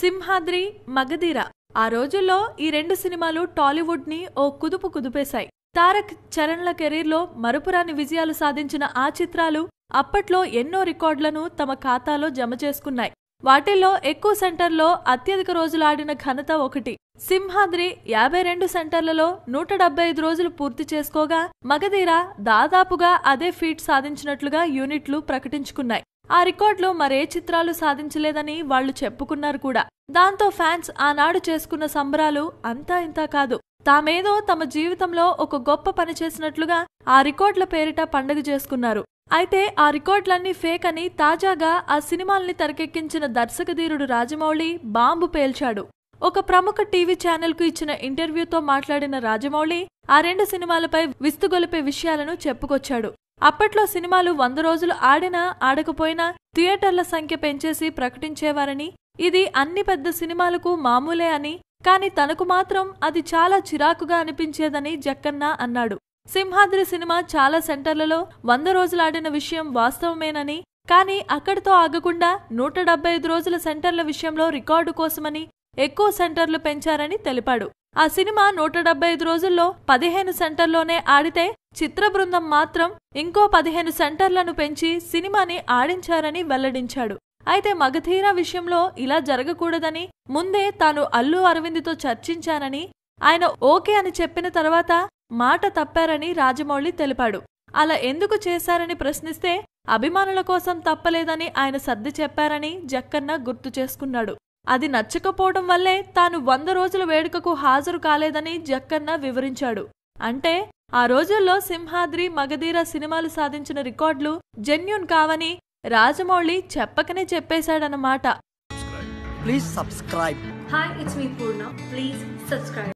సింహాద్రి, మగధీర ఆ రోజుల్లో ఈ రెండు సినిమాలు టాలీవుడ్ ని ఓ కుదుపు కుదిపేశాయి. తారక్, చరణ్ల కెరీర్లో మరుపురాని విజయాలు సాధించిన ఆ చిత్రాలు అప్పట్లో ఎన్నో రికార్డులను తమ ఖాతాలో జమ చేసుకున్నాయి. వాటిల్లో ఎక్కువ సెంటర్లో అత్యధిక రోజులు ఆడిన ఘనత ఒకటి. సింహాద్రి 52 సెంటర్లలో 175 రోజులు పూర్తి చేసుకోగా, మగధీర దాదాపుగా అదే ఫీట్ సాధించినట్లుగా యూనిట్లు ప్రకటించుకున్నాయి. ఆ రికార్డులు మరే చిత్రాలు సాధించలేదని వాళ్లు చెప్పుకున్నారు కూడా. దాంతో ఫ్యాన్స్ ఆనాడు చేసుకున్న సంబరాలు అంతా ఇంతా కాదు. తామేదో తమ జీవితంలో ఒక గొప్ప పని చేసినట్లుగా ఆ రికార్డుల పేరిట పండుగ చేసుకున్నారు. అయితే ఆ రికార్డులన్నీ ఫేక్ అని తాజాగా ఆ సినిమాల్ని తెరకెక్కించిన దర్శకధీరుడు రాజమౌళి బాంబు పేల్చాడు. ఒక ప్రముఖ టీవీ ఛానల్ కు ఇచ్చిన ఇంటర్వ్యూతో మాట్లాడిన రాజమౌళి ఆ రెండు సినిమాలపై విస్తుగొలిపే విషయాలను చెప్పుకొచ్చాడు. అప్పట్లో సినిమాలు 100 రోజులు ఆడినా ఆడకపోయినా థియేటర్ల సంఖ్య పెంచేసి ప్రకటించేవారని, ఇది అన్ని పెద్ద సినిమాలకు మామూలే అని, కాని తనకు మాత్రం అది చాలా చిరాకుగా అనిపించేదని జక్కన్న అన్నాడు. సింహాద్రి సినిమా చాలా సెంటర్లలో 100 రోజులు ఆడిన విషయం వాస్తవమేనని, కానీ అక్కడితో ఆగకుండా 175 రోజుల సెంటర్ల విషయంలో రికార్డు కోసమని ఎక్కువ సెంటర్లు పెంచారని తెలిపాడు. ఆ సినిమా 175 రోజుల్లో 15 సెంటర్లోనే ఆడితే చిత్ర బృందం మాత్రం ఇంకో 15 సెంటర్లను పెంచి సినిమాని ఆడించారని వెల్లడించాడు. అయితే మగధీర విషయంలో ఇలా జరగకూడదని ముందే తాను అల్లు అరవింద్తో చర్చించానని, ఆయన ఓకే అని చెప్పిన తర్వాత మాట తప్పారని రాజమౌళి తెలిపాడు. అలా ఎందుకు చేశారని ప్రశ్నిస్తే అభిమానుల కోసం తప్పలేదని ఆయన సర్ది చెప్పారని జక్కన్న గుర్తు చేసుకున్నాడు. అది నచ్చకపోవడం వల్లే తాను 100 రోజుల వేడుకకు హాజరు కాలేదని జక్కన్న వివరించాడు. అంటే ఆ రోజుల్లో సింహాద్రి, మగధీర సినిమాలు సాధించిన రికార్డులు జెన్యూన్ కావని రాజమౌళి చెప్పకనే చెప్పేశాడన్నమాట. Please subscribe. Hi, it's me Purna. Please subscribe.